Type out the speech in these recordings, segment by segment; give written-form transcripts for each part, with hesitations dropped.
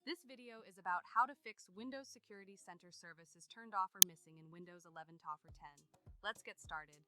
This video is about how to fix Windows Security Center services turned off or missing in Windows 11 TOF or 10. Let's get started.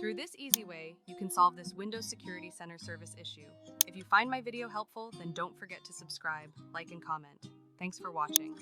Through this easy way, you can solve this Windows Security Center service issue. If you find my video helpful, then don't forget to subscribe, like, and comment. Thanks for watching.